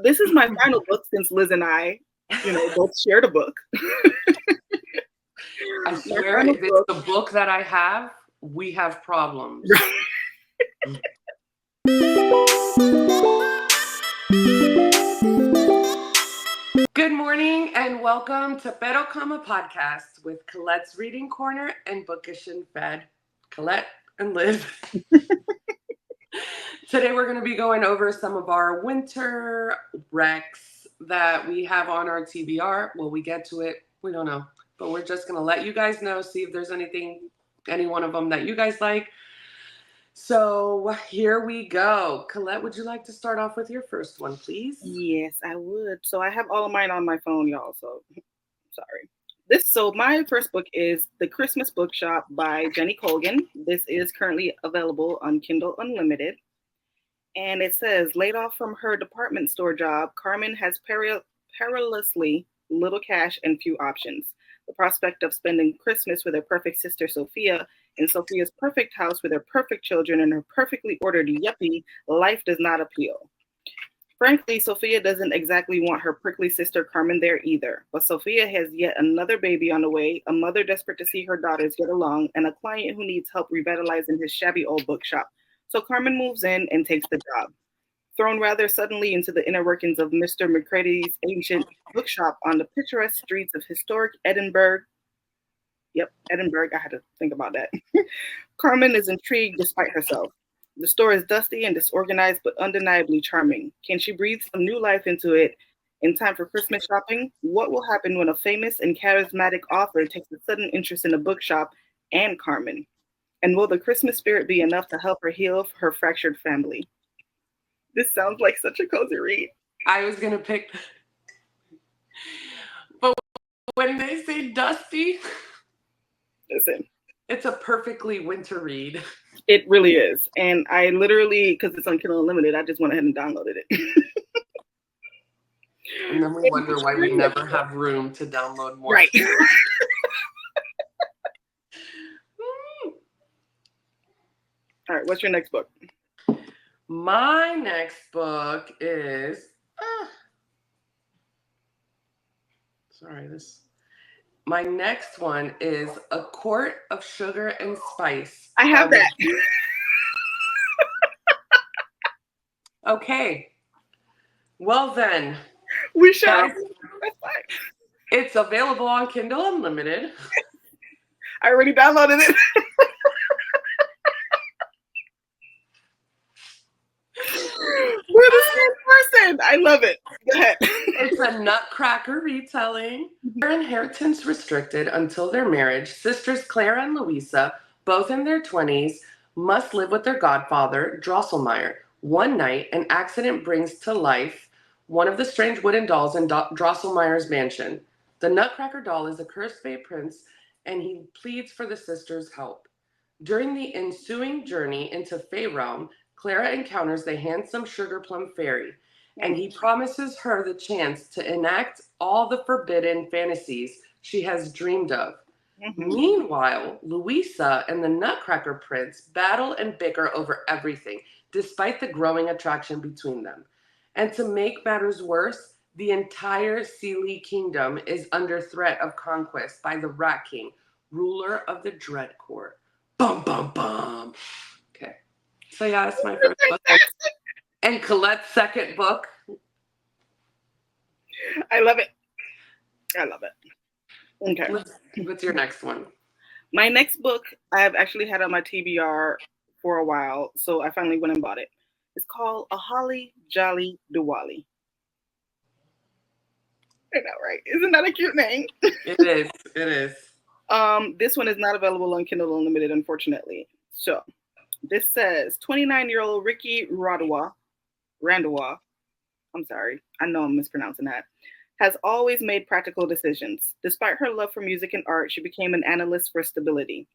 This is my final book since Liz and I, both shared a book. I swear, if it's the book that I have, we have problems. Good morning and welcome to Pero Cama Podcast with Colette's Reading Corner and Bookish and Fed. Colette and Liz. Today we're going to be going over some of our winter recs that we have on our TBR. Will we get to it? We don't know. But we're just going to let you guys know, see if there's any one of them that you guys like. So here we go. Colette, would you like to start off with your first one, please? Yes, I would. So I have all of mine on my phone, y'all. So sorry. My first book is The Christmas Bookshop by Jenny Colgan. This is currently available on Kindle Unlimited. And it says, laid off from her department store job, Carmen has perilously little cash and few options. The prospect of spending Christmas with her perfect sister, Sophia, in Sophia's perfect house with her perfect children and her perfectly ordered yuppie life does not appeal. Frankly, Sophia doesn't exactly want her prickly sister Carmen there either, but Sophia has yet another baby on the way, a mother desperate to see her daughters get along, and a client who needs help revitalizing his shabby old bookshop. So Carmen moves in and takes the job. Thrown rather suddenly into the inner workings of Mr. McCready's ancient bookshop on the picturesque streets of historic Edinburgh. Yep, Edinburgh, I had to think about that. Carmen is intrigued despite herself. The store is dusty and disorganized, but undeniably charming. Can she breathe some new life into it in time for Christmas shopping? What will happen when a famous and charismatic author takes a sudden interest in a bookshop and Carmen? And will the Christmas spirit be enough to help her heal her fractured family? This sounds like such a cozy read. I was going to pick... But when they say dusty... Listen. It's a perfectly winter read. It really is. And I literally, because it's on Kindle Unlimited, I just went ahead and downloaded it. And then we wonder why we never have room to download more. Right. All right, what's your next book? My next book is... My next one is A Court of Sugar and Spice. I have that. Okay. Well then. We shall. That's fine. It's available on Kindle Unlimited. I already downloaded it. We're the same person. I love it. Go ahead. It's a Nutcracker retelling. Their inheritance restricted until their marriage, sisters Clara and Louisa, both in their 20s, must live with their godfather, Drosselmeyer. One night, an accident brings to life one of the strange wooden dolls in Drosselmeyer's mansion. The Nutcracker doll is a cursed Fey prince, and he pleads for the sisters' help. During the ensuing journey into Fey realm, Clara encounters the handsome Sugar Plum Fairy, and he promises her the chance to enact all the forbidden fantasies she has dreamed of. Mm-hmm. Meanwhile, Louisa and the Nutcracker Prince battle and bicker over everything, despite the growing attraction between them. And to make matters worse, the entire Sealy Kingdom is under threat of conquest by the Rat King, ruler of the Dread Court. Bum, bum, bum. Okay. So yeah, that's my first book. And Colette's second book. I love it. I love it. Okay. What's your next one? My next book, I've actually had on my TBR for a while, so I finally went and bought it. It's called A Holly Jolly Diwali. I know, right? Isn't that a cute name? It is. It is. This one is not available on Kindle Unlimited, unfortunately. So this says 29-year-old Ricky Randawa, I'm sorry, I know I'm mispronouncing that, has always made practical decisions. Despite her love for music and art, she became an analyst for stability.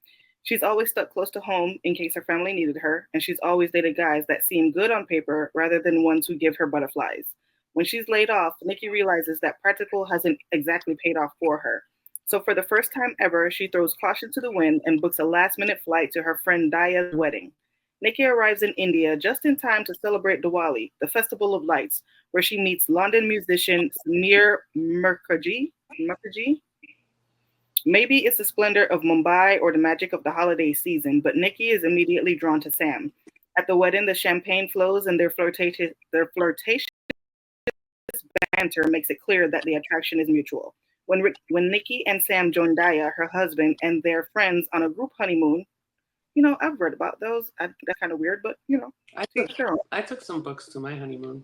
She's always stuck close to home in case her family needed her, and she's always dated guys that seem good on paper rather than ones who give her butterflies. When she's laid off, Nikki realizes that practical hasn't exactly paid off for her. So for the first time ever, she throws caution to the wind and books a last-minute flight to her friend Daya's wedding. Nikki arrives in India just in time to celebrate Diwali, the festival of lights, where she meets London musician Samir Mukherjee. Maybe it's the splendor of Mumbai or the magic of the holiday season, but Nikki is immediately drawn to Sam. At the wedding, the champagne flows and their flirtatious banter makes it clear that the attraction is mutual. When Nikki and Sam join Daya, her husband, and their friends on a group honeymoon, I've read about those. That's kind of weird, but I to took each their own. I took some books to my honeymoon.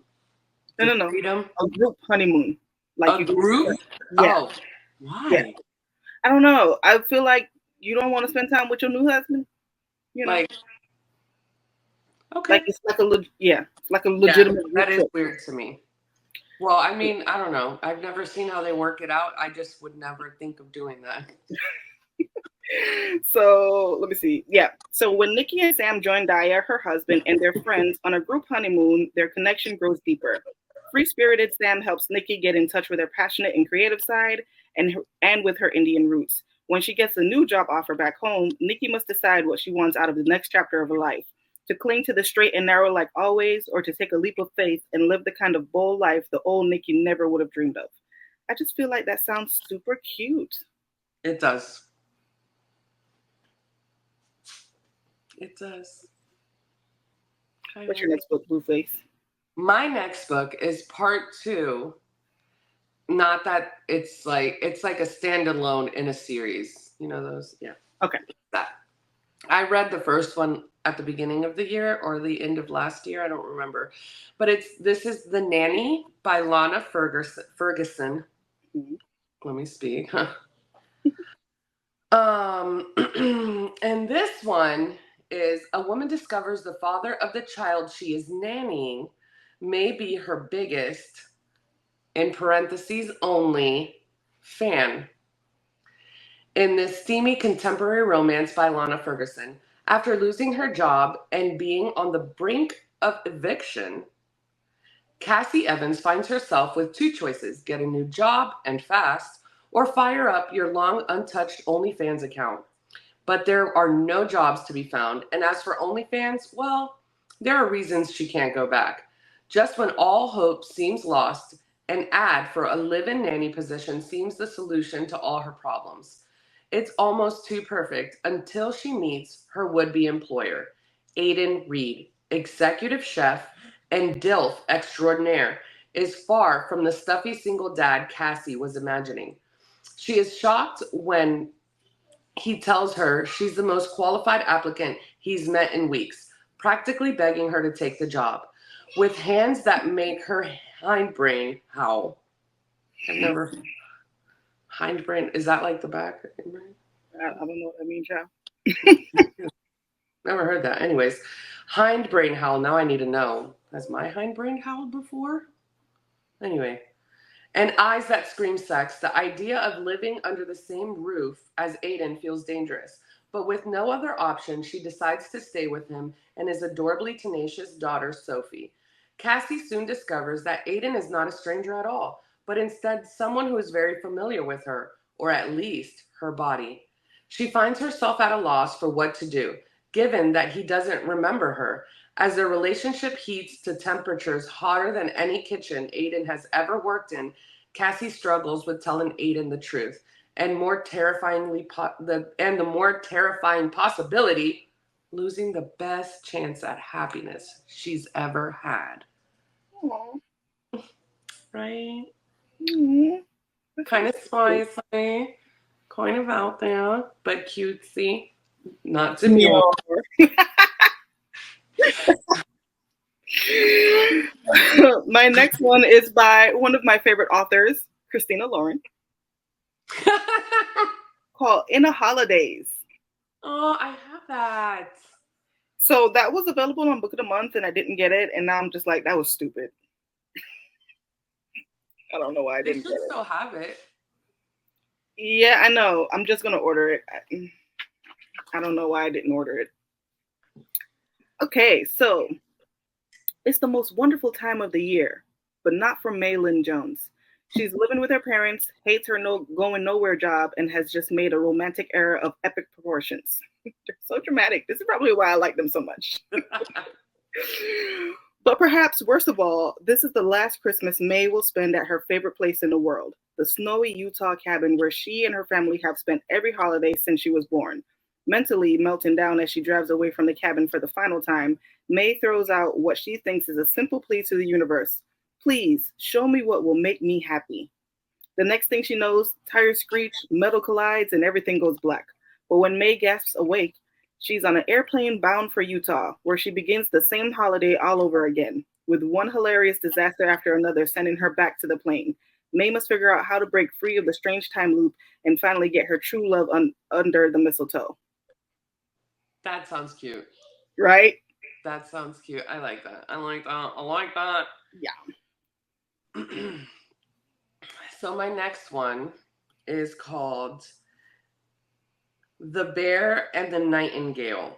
No, The no, no. freedom. A group honeymoon, like A you go. group? Yeah, Oh, yeah. why? I don't know. I feel like you don't want to spend time with your new husband. You know, Like, like okay. it's like it's like a Yeah, legitimate group that is trip. weird to me. Well, I mean, I don't know. I've never seen how they work it out. I just would never think of doing that. So let me see. Yeah. So when Nikki and Sam join Daya, her husband, and their friends on a group honeymoon, their connection grows deeper. Free spirited Sam helps Nikki get in touch with her passionate and creative side and with her Indian roots. When she gets a new job offer back home, Nikki must decide what she wants out of the next chapter of her life: to cling to the straight and narrow like always, or to take a leap of faith and live the kind of bold life the old Nikki never would have dreamed of. I just feel like that sounds super cute. It does. It does. I What's your like it. next book, Blueface? My next book is part two. Not that it's like a standalone in a series. You know those? Yeah. Okay. That. I read the first one at the beginning of the year or the end of last year. I don't remember. But this is The Nanny by Lana Ferguson. Mhm. Let me speak. And this one is a woman discovers the father of the child she is nannying may be her biggest, in parentheses only, fan. In this steamy contemporary romance by Lana Ferguson, after losing her job and being on the brink of eviction, Cassie Evans finds herself with two choices: get a new job and fast, or fire up your long untouched OnlyFans account. But there are no jobs to be found. And as for OnlyFans, well, there are reasons she can't go back. Just when all hope seems lost, an ad for a live-in nanny position seems the solution to all her problems. It's almost too perfect until she meets her would-be employer, Aiden Reed, executive chef and DILF extraordinaire, is far from the stuffy single dad Cassie was imagining. She is shocked when he tells her she's the most qualified applicant he's met in weeks, practically begging her to take the job. With hands that make her hindbrain howl. I've never. Hindbrain, is that like the back? I don't know what that means, child. Never heard that. Anyways, hindbrain howl. Now I need to know. Has my hindbrain howled before? Anyway, and eyes that scream sex. The idea of living under the same roof as Aiden feels dangerous. But with no other option, she decides to stay with him and his adorably tenacious daughter, Sophie. Cassie soon discovers that Aiden is not a stranger at all, but instead someone who is very familiar with her, or at least her body. She finds herself at a loss for what to do, given that he doesn't remember her. As their relationship heats to temperatures hotter than any kitchen Aiden has ever worked in, Cassie struggles with telling Aiden the truth, and the more terrifying possibility, losing the best chance at happiness she's ever had. Aw. Right? Mhm. That Kind sounds of cute. spicy, kind of out there, but cutesy. Not demure. No. My next one is by one of my favorite authors, Christina Lauren, called In a Holidaze. Oh, I have that. So that was available on Book of the Month, and I didn't get it, and now I'm just like, that was stupid. I don't know why I They didn't get should it. still have it. Yeah, I know. I'm just gonna order it. I don't know why I didn't order it. Okay, so it's the most wonderful time of the year, but not for Maylin Jones. She's living with her parents, hates her no going nowhere job, and has just made a romantic error of epic proportions. They're so dramatic. This is probably why I like them so much. But perhaps worst of all, this is the last Christmas May will spend at her favorite place in the world, the snowy Utah cabin where she and her family have spent every holiday since she was born. Mentally melting down as she drives away from the cabin for the final time, May throws out what she thinks is a simple plea to the universe. Please, show me what will make me happy. The next thing she knows, tires screech, metal collides, and everything goes black. But when May gasps awake, she's on an airplane bound for Utah, where she begins the same holiday all over again, with one hilarious disaster after another sending her back to the plane. May must figure out how to break free of the strange time loop and finally get her true love under the mistletoe. That sounds cute. Right? That sounds cute. I like that. I like that. I like that. Yeah. So my next one is called The Bear and the Nightingale.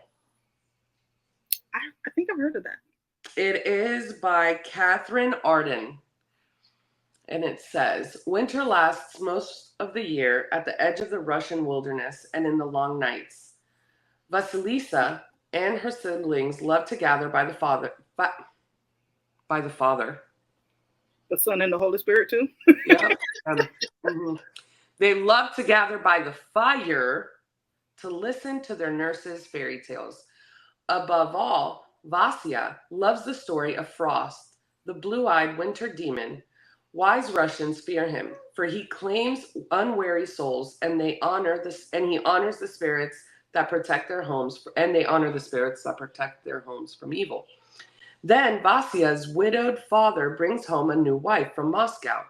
I think I've heard of that. It is by Catherine Arden. And it says, winter lasts most of the year at the edge of the Russian wilderness and in the long nights. Vasilisa and her siblings love to gather by the father. The Son and the Holy Spirit too? Yeah. They love to gather by the fire to listen to their nurses' fairy tales. Above all, Vasya loves the story of Frost, the blue-eyed winter demon. Wise Russians fear him, for he claims unwary souls, and he honors the spirits that protect their homes, and they honor the spirits that protect their homes from evil. Then Vasya's widowed father brings home a new wife from Moscow.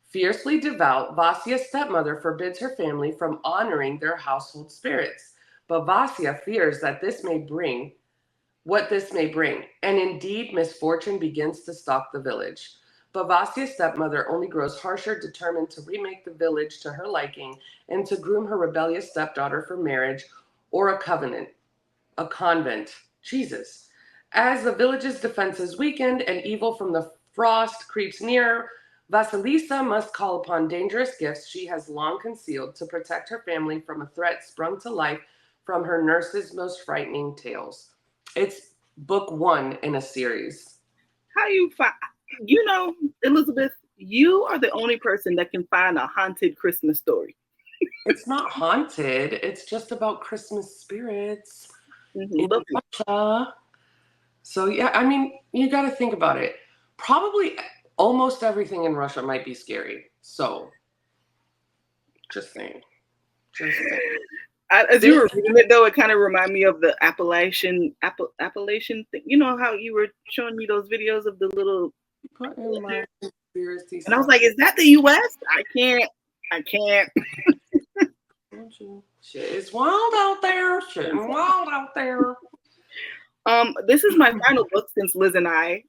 Fiercely devout, Vasya's stepmother forbids her family from honoring their household spirits. But Vasya fears that this may bring, and indeed misfortune begins to stalk the village. But Vasya's stepmother only grows harsher, determined to remake the village to her liking and to groom her rebellious stepdaughter for marriage or a convent. Jesus. As the village's defenses weakened and evil from the frost creeps nearer, Vasilisa must call upon dangerous gifts she has long concealed to protect her family from a threat sprung to life from her nurse's most frightening tales. It's book 1 in a series. How you find, Elizabeth, you are the only person that can find a haunted Christmas story. It's not haunted. It's just about Christmas spirits in Russia. So, yeah, I mean, you got to think about it. Probably almost everything in Russia might be scary. So, just saying. As you were reading it, though, it kind of reminded me of the Appalachian thing. You know how you were showing me those videos of the little... And I was like, is that the U.S.? I can't. Shit is wild out there. This is my final book since Liz and I,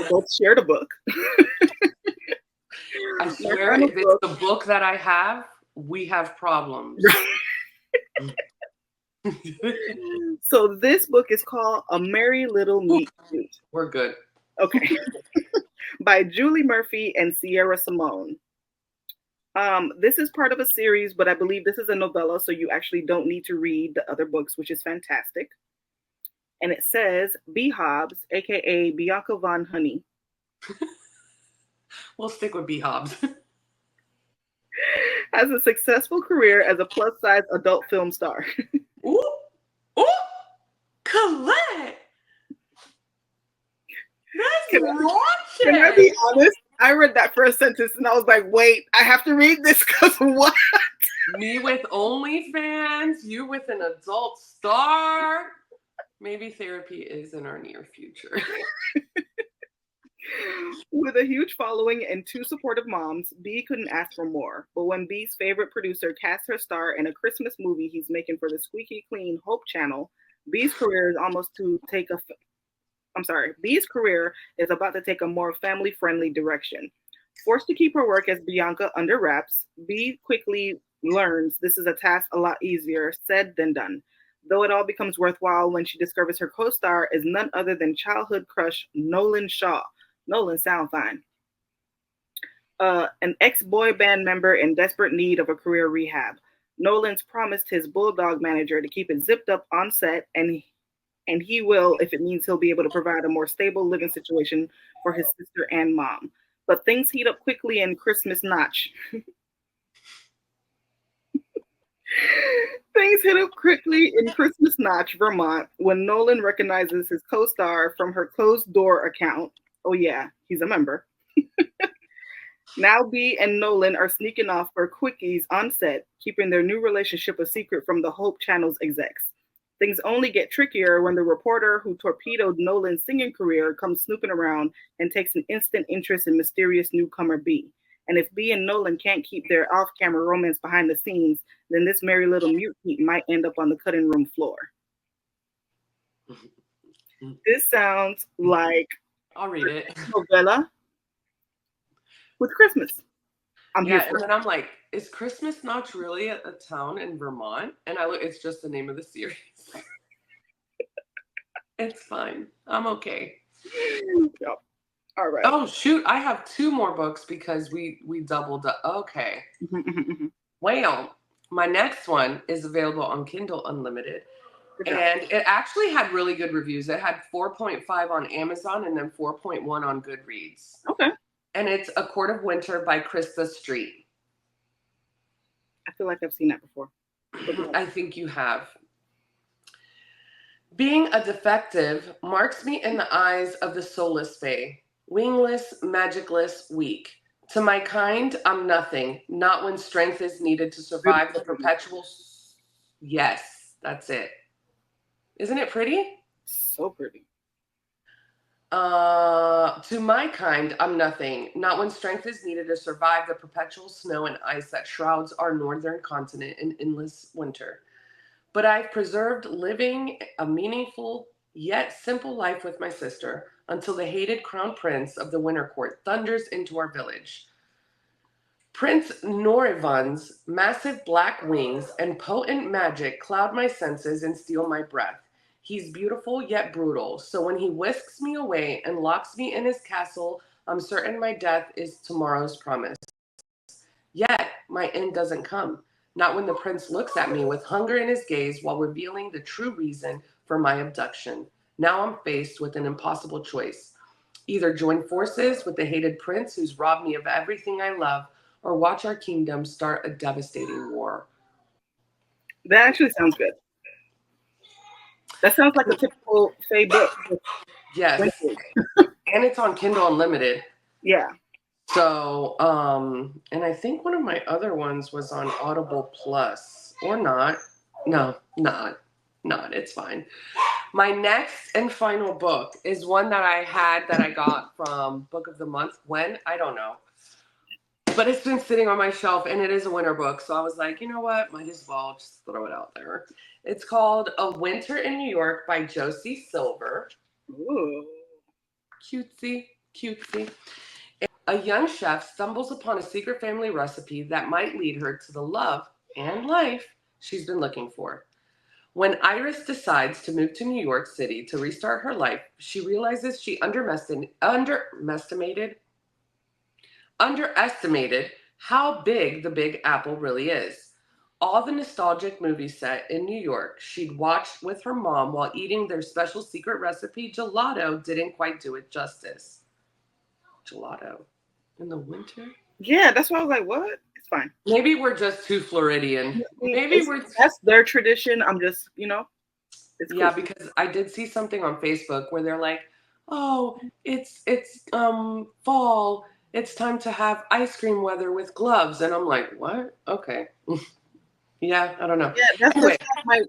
both shared a book. I swear, if it's the book that I have, we have problems. So this book is called A Merry Little Meet Cute. We're good. Okay. By Julie Murphy and Sierra Simone. This is part of a series, but I believe this is a novella, so you actually don't need to read the other books, which is fantastic. And it says, B. Hobbs, a.k.a. Bianca Von Honey. We'll stick with B. Hobbs. Has a successful career as a plus-size adult film star. Ooh! Colette! That's raunchy! Can I be honest? I read that first sentence and I was like, wait, I have to read this because what? Me with OnlyFans, you with an adult star. Maybe therapy is in our near future. With a huge following and 2 supportive moms, B couldn't ask for more. But when B's favorite producer cast her star in a Christmas movie he's making for the squeaky clean Hope Channel, B's career is about to take a more family-friendly direction. Forced to keep her work as Bianca under wraps, B quickly learns this is a task a lot easier said than done. Though it all becomes worthwhile when she discovers her co-star is none other than childhood crush Nolan Shaw. Nolan sound fine. An ex-boy band member in desperate need of a career rehab. Nolan's promised his bulldog manager to keep it zipped up on set, and he will if it means he'll be able to provide a more stable living situation for his sister and mom. But things heat up quickly in Christmas Notch. Things hit up quickly in Christmas Notch, Vermont, when Nolan recognizes his co-star from her closed door account. Oh yeah, he's a member. Now B and Nolan are sneaking off for quickies on set, keeping their new relationship a secret from the Hope Channel's execs. Things only get trickier when the reporter who torpedoed Nolan's singing career comes snooping around and takes an instant interest in mysterious newcomer B. And if B and Nolan can't keep their off-camera romance behind the scenes, then this merry little mutiny might end up on the cutting room floor. This sounds like I'll read it. Novella with Christmas. I'm here Yeah, for and then I'm like, is Christmas Notch really a town in Vermont? And I look, it's just the name of the series. It's fine. I'm okay. it. Yep. All right. Oh shoot, I have 2 more books because we doubled up. Okay. Well, my next one is available on Kindle Unlimited. And it actually had really good reviews. It had 4.5 on Amazon and then 4.1 on Goodreads. Okay. And it's A Court of Winter by Krista Street. I feel like I've seen that before. I think you have. Being a defective marks me in the eyes of the soulless fae, wingless, magicless, weak. To my kind, I'm nothing, not when strength is needed to survive the perpetual... Yes, that's it. Isn't it pretty? So pretty. To my kind, I'm nothing, not when strength is needed to survive the perpetual snow and ice that shrouds our northern continent in endless winter. But I've preserved living a meaningful yet simple life with my sister until the hated crown prince of the winter court thunders into our village. Prince Norivan's massive black wings and potent magic cloud my senses and steal my breath. He's beautiful yet brutal, so when he whisks me away and locks me in his castle, I'm certain my death is tomorrow's promise. Yet my end doesn't come. Not when the prince looks at me with hunger in his gaze while revealing the true reason for my abduction. Now I'm faced with an impossible choice. Either join forces with the hated prince who's robbed me of everything I love, or watch our kingdom start a devastating war. That actually sounds good. That sounds like a typical Faye book. Yes. And it's on Kindle Unlimited. Yeah. So, and I think one of my other ones was on Audible Plus, or not. No, not. It's fine. My next and final book is one that I got from Book of the Month. When? I don't know. But it's been sitting on my shelf, and it is a winter book. So I was like, you know what? Might as well just throw it out there. It's called A Winter in New York by Josie Silver. Ooh. Cutesy. A young chef stumbles upon a secret family recipe that might lead her to the love and life she's been looking for. When Iris decides to move to New York City to restart her life, she realizes she underestimated how big the Big Apple really is. All the nostalgic movies set in New York she'd watched with her mom while eating their special secret recipe gelato didn't quite do it justice. Gelato in the winter? Yeah, that's why I was like, what? It's fine. Maybe we're just too Floridian. That's their tradition. I'm just, it's cool. Yeah, because I did see something on Facebook where they're like, oh, it's fall. It's time to have ice cream weather with gloves. And I'm like, what? Okay. Yeah, I don't know. Yeah, that's anyway.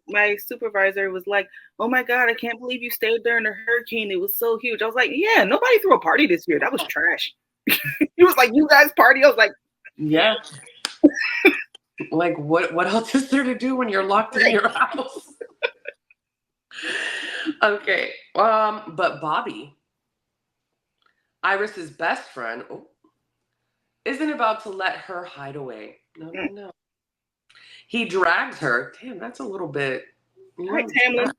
My supervisor was like, oh my God, I can't believe you stayed during the hurricane. It was so huge. I was like, yeah, nobody threw a party this year. That was trash. He was like, you guys party? I was like, yeah. Like, what else is there to do when you're locked in your house? Okay. But Bobby, Iris's best friend, isn't about to let her hide away. No. He drags her. Damn, that's a little bit. Right, Tamlin.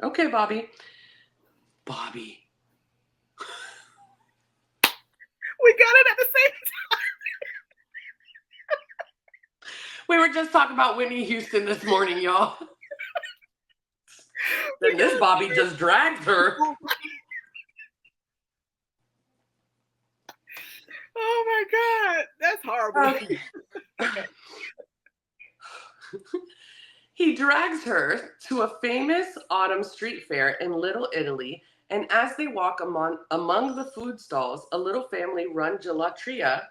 Okay, Bobby. We got it at the same time. We were were just talking about Whitney Houston this morning, y'all. Then this Bobby just dragged her. Oh my God, that's horrible. Okay. He drags her to a famous autumn street fair in Little Italy, and as they walk among the food stalls, a little family-run gelateria,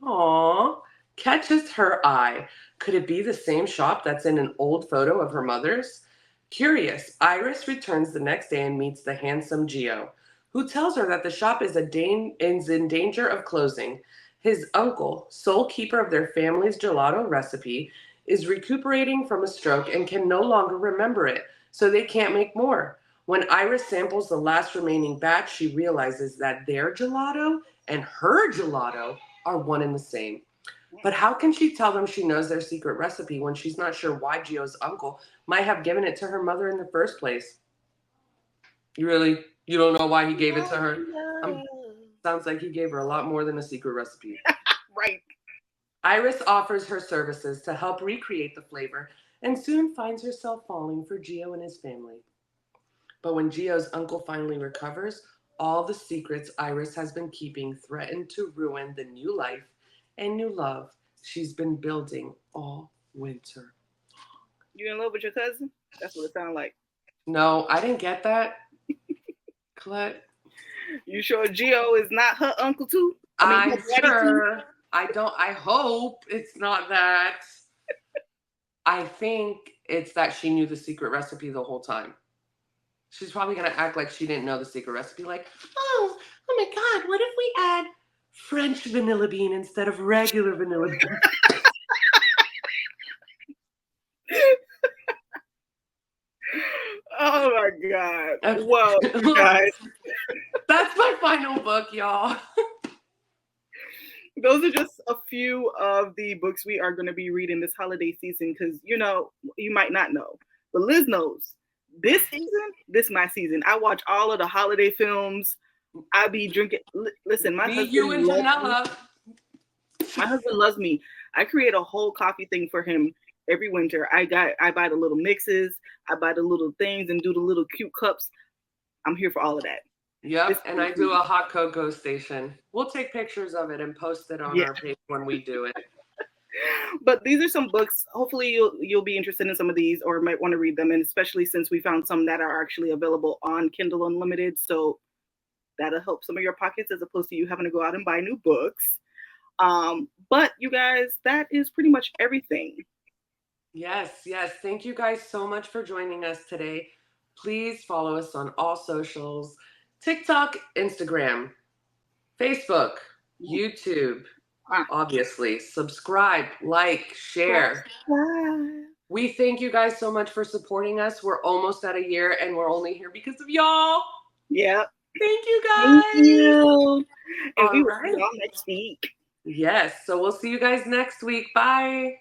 aww, catches her eye. Could it be the same shop that's in an old photo of her mother's? Curious, Iris returns the next day and meets the handsome Gio, who tells her that the shop is in danger of closing. His uncle, sole keeper of their family's gelato recipe, is recuperating from a stroke and can no longer remember it, so they can't make more. When Iris samples the last remaining batch, she realizes that their gelato and her gelato are one and the same. But how can she tell them she knows their secret recipe when she's not sure why Gio's uncle might have given it to her mother in the first place? You don't know why he gave it to her? Sounds like he gave her a lot more than a secret recipe. Right. Iris offers her services to help recreate the flavor and soon finds herself falling for Gio and his family. But when Gio's uncle finally recovers, all the secrets Iris has been keeping threaten to ruin the new life and new love she's been building all winter. You in love with your cousin? That's what it sounds like. No, I didn't get that. Colette. You sure Gio is not her uncle too? I'm sure. I hope it's not that. I think it's that she knew the secret recipe the whole time. She's probably going to act like she didn't know the secret recipe. Like, oh my God, what if we add French vanilla bean instead of regular vanilla bean? Oh my God. Well, guys. That's my final book, y'all. Those are just a few of the books we are going to be reading this holiday season because, you might not know. But Liz knows. This season, this is my season. I watch all of the holiday films. I be drinking. Listen, my husband loves me. I create a whole coffee thing for him every winter. I buy the little mixes. I buy the little things and do the little cute cups. I'm here for all of that. Yep, and I do a hot cocoa station. We'll take pictures of it and post it on our page when we do it. But these are some books. Hopefully you'll be interested in some of these or might want to read them, and especially since we found some that are actually available on Kindle Unlimited. So that'll help some of your pockets as opposed to you having to go out and buy new books. But you guys, that is pretty much everything. Yes. Thank you guys so much for joining us today. Please follow us on all socials: TikTok, Instagram, Facebook, YouTube. Obviously, subscribe, like, share. We thank you guys so much for supporting us. We're almost at a year and we're only here because of y'all. Yeah. Thank you guys. Thank you. And we will see y'all next week. Yes. So we'll see you guys next week. Bye.